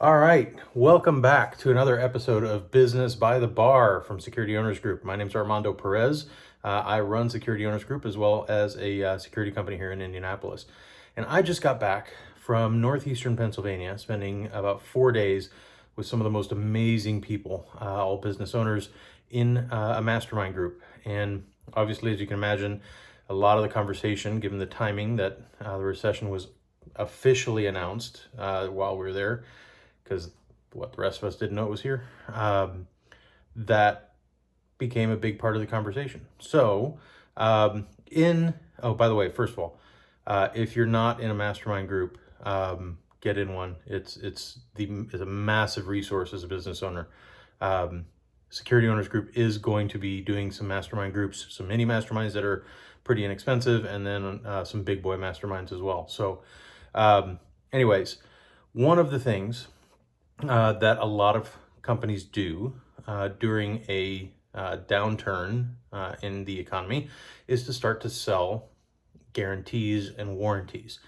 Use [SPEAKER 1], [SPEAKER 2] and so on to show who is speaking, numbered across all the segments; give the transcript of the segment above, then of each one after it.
[SPEAKER 1] All right, welcome back to another episode of Business by the Bar from Security Owners Group. My name is Armando Perez. I run Security Owners Group as well as a security company here in Indianapolis. And I just got back from northeastern Pennsylvania, spending about 4 days with some of the most amazing people, all business owners in a mastermind group. And obviously, as you can imagine, a lot of the conversation, given the timing that the recession was officially announced while we were there, because the rest of us didn't know it was here, that became a big part of the conversation. So, oh, by the way, first of all, if you're not in a mastermind group, get in one. It's a massive resource as a business owner. Security Owners Group is going to be doing some mastermind groups, some mini masterminds that are pretty inexpensive, and then some big boy masterminds as well. So, anyways, one of the things that a lot of companies do during a downturn in the economy is to start to sell guarantees and warranties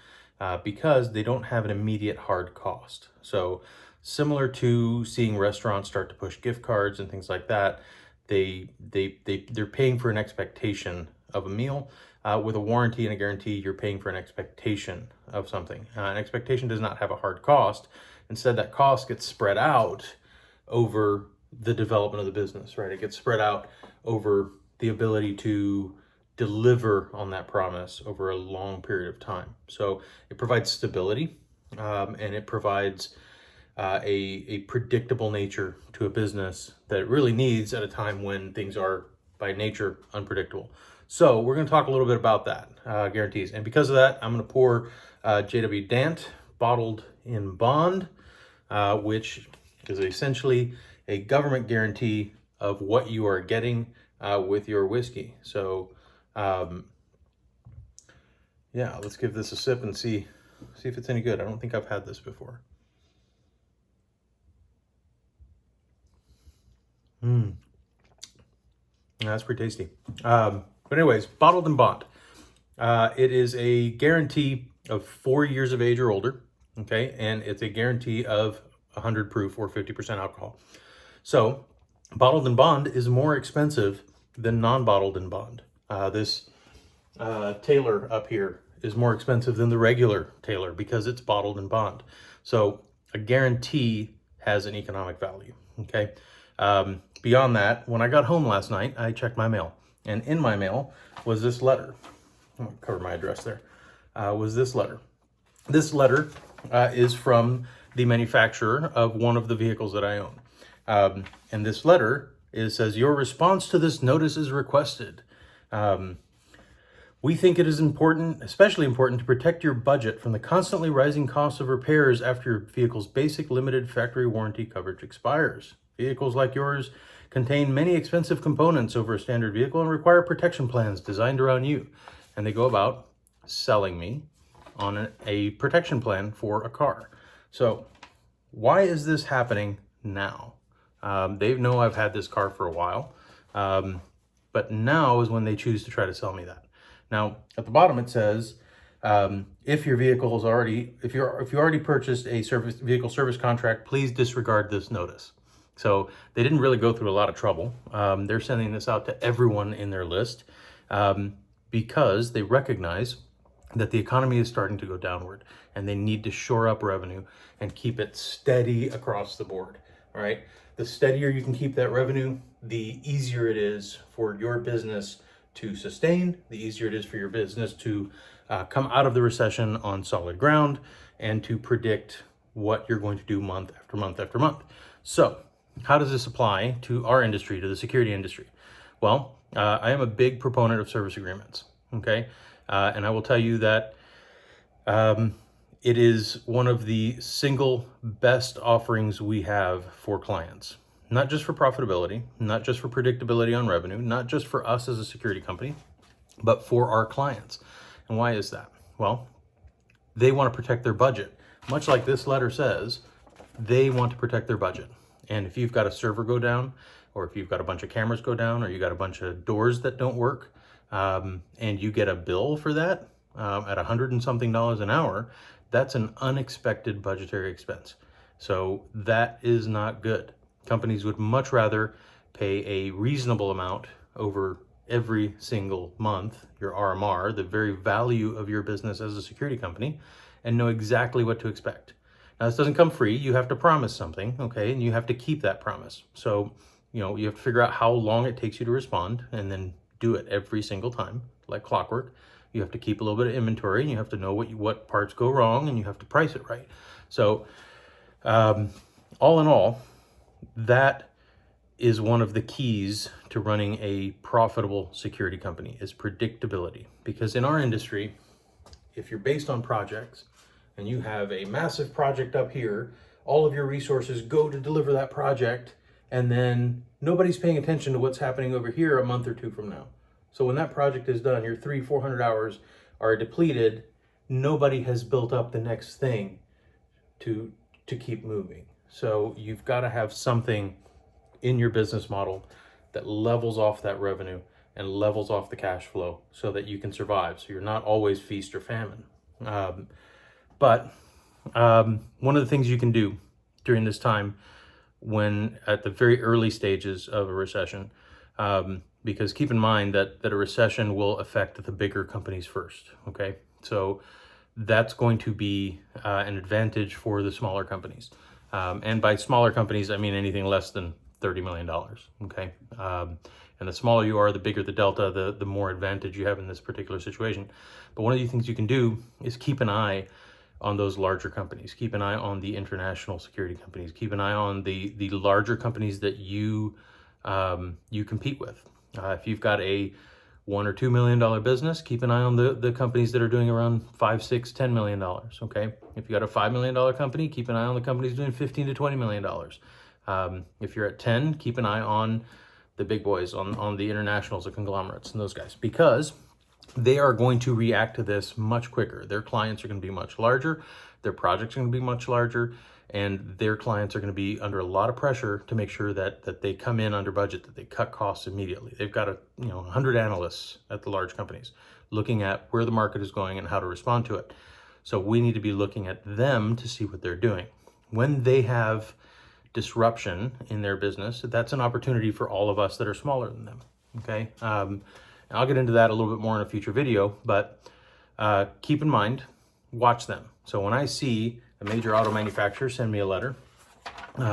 [SPEAKER 1] because they don't have an immediate hard cost. So similar to seeing restaurants start to push gift cards and things like that, they're paying for an expectation of a meal. With a warranty and a guarantee, you're paying for an expectation of something. An expectation does not have a hard cost. Instead, that cost gets spread out over the development of the business, right? It gets spread out over the ability to deliver on that promise over a long period of time. So it provides stability and it provides a predictable nature to a business that it really needs at a time when things are by nature unpredictable. So we're going to talk a little bit about that, guarantees. And because of that, I'm going to pour JW Dant bottled in bond, which is essentially a government guarantee of what you are getting with your whiskey. So yeah, let's give this a sip and see if it's any good. I don't think I've had this before. That's pretty tasty. But anyways, bottled in bond. It is a guarantee of 4 years of age or older, okay? And it's a guarantee of 100 proof or 50% alcohol. So bottled in bond is more expensive than non-bottled in bond. This Taylor up here is more expensive than the regular Taylor because it's bottled in bond. So a guarantee has an economic value, okay? Beyond that, when I got home last night, I checked my mail. And in my mail was this letter. I'm going to cover my address there. Was this letter. This letter is from the manufacturer of one of the vehicles that I own. And this letter says, "Your response to this notice is requested. We think it is important, especially important, to protect your budget from the constantly rising costs of repairs after your vehicle's basic limited factory warranty coverage expires. Vehicles like yours contain many expensive components over a standard vehicle and require protection plans designed around you." And they go about selling me on a protection plan for a car. So why is this happening now? They know I've had this car for a while, but now is when they choose to try to sell me that. Now at the bottom it says, if you already purchased a vehicle service contract, please disregard this notice. So they didn't really go through a lot of trouble. They're sending this out to everyone in their list because they recognize that the economy is starting to go downward and they need to shore up revenue and keep it steady across the board. All right. The steadier you can keep that revenue, the easier it is for your business to sustain, the easier it is for your business to come out of the recession on solid ground and to predict what you're going to do month after month after month. So how does this apply to our industry, to the security industry? Well, I am a big proponent of service agreements, okay? And I will tell you that it is one of the single best offerings we have for clients. Not just for profitability, not just for predictability on revenue, not just for us as a security company, but for our clients. And why is that? Well, they want to protect their budget. Much like this letter says, they want to protect their budget. And if you've got a server go down, or if you've got a bunch of cameras go down, or you got a bunch of doors that don't work, and you get a bill for that at $100 and something an hour, that's an unexpected budgetary expense. So that is not good. Companies would much rather pay a reasonable amount over every single month, your RMR, the very value of your business as a security company, and know exactly what to expect. Now, this doesn't come free. You have to promise something, okay? And you have to keep that promise. So, you have to figure out how long it takes you to respond and then do it every single time, like clockwork. You have to keep a little bit of inventory, and you have to know what parts go wrong, and you have to price it right. So, all in all, that is one of the keys to running a profitable security company is predictability. Because in our industry, if you're based on projects and you have a massive project up here, all of your resources go to deliver that project, and then nobody's paying attention to what's happening over here a month or two from now. So when that project is done, your 300-400 hours are depleted. Nobody has built up the next thing to keep moving. So you've got to have something in your business model that levels off that revenue and levels off the cash flow so that you can survive. So you're not always feast or famine. But one of the things you can do during this time when at the very early stages of a recession, because keep in mind that a recession will affect the bigger companies first, okay? So that's going to be an advantage for the smaller companies. And by smaller companies, I mean anything less than $30 million, okay? And the smaller you are, the bigger the delta, the more advantage you have in this particular situation. But one of the things you can do is keep an eye on those larger companies. Keep an eye on the international security companies. Keep an eye on the larger companies that you compete with. If you've got a $1 or $2 million business, keep an eye on the companies that are doing around $5, $6, $10 million. Okay, if you got a $5 million company, keep an eye on the companies doing $15 to $20 million. If you're at 10, keep an eye on the big boys, on the internationals, the conglomerates, and those guys, because they are going to react to this much quicker. Their clients are going to be much larger, their projects are going to be much larger, and their clients are going to be under a lot of pressure to make sure that they come in under budget, that they cut costs immediately. They've got 100 analysts at the large companies looking at where the market is going and how to respond to it. So we need to be looking at them to see what they're doing. When they have disruption in their business, that's an opportunity for all of us that are smaller than them, okay? And I'll get into that a little bit more in a future video, but keep in mind, watch them. So when I see a major auto manufacturer send me a letter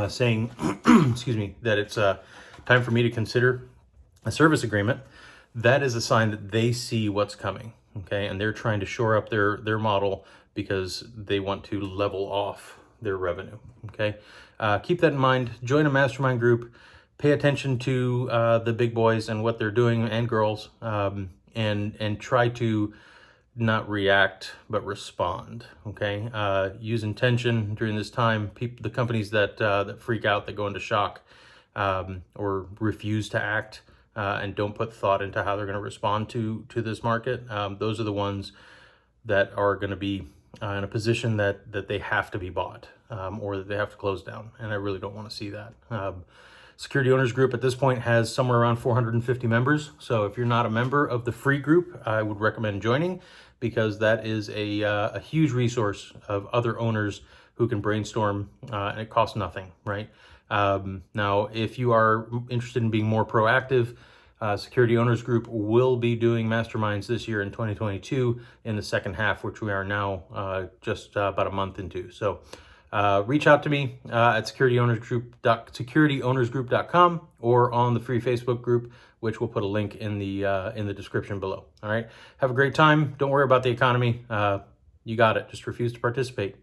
[SPEAKER 1] saying, excuse me, that it's time for me to consider a service agreement, that is a sign that they see what's coming, okay? And they're trying to shore up their model because they want to level off their revenue, okay? Keep that in mind. Join a mastermind group. Pay attention to the big boys and what they're doing, and girls, and try to not react but respond, okay? Use intention during this time. The companies that freak out, that go into shock, or refuse to act, and don't put thought into how they're going to respond to this market, those are the ones that are going to be in a position that they have to be bought, or that they have to close down, and I really don't want to see that. Security Owners Group at this point has somewhere around 450 members. So if you're not a member of the free group, I would recommend joining, because that is a huge resource of other owners who can brainstorm, and it costs nothing, right? Now, if you are interested in being more proactive, Security Owners Group will be doing masterminds this year in 2022 in the second half, which we are now just about a month into. So reach out to me at securityownersgroup.com or on the free Facebook group, which we'll put a link in the description below. All right. Have a great time. Don't worry about the economy. You got it. Just refuse to participate.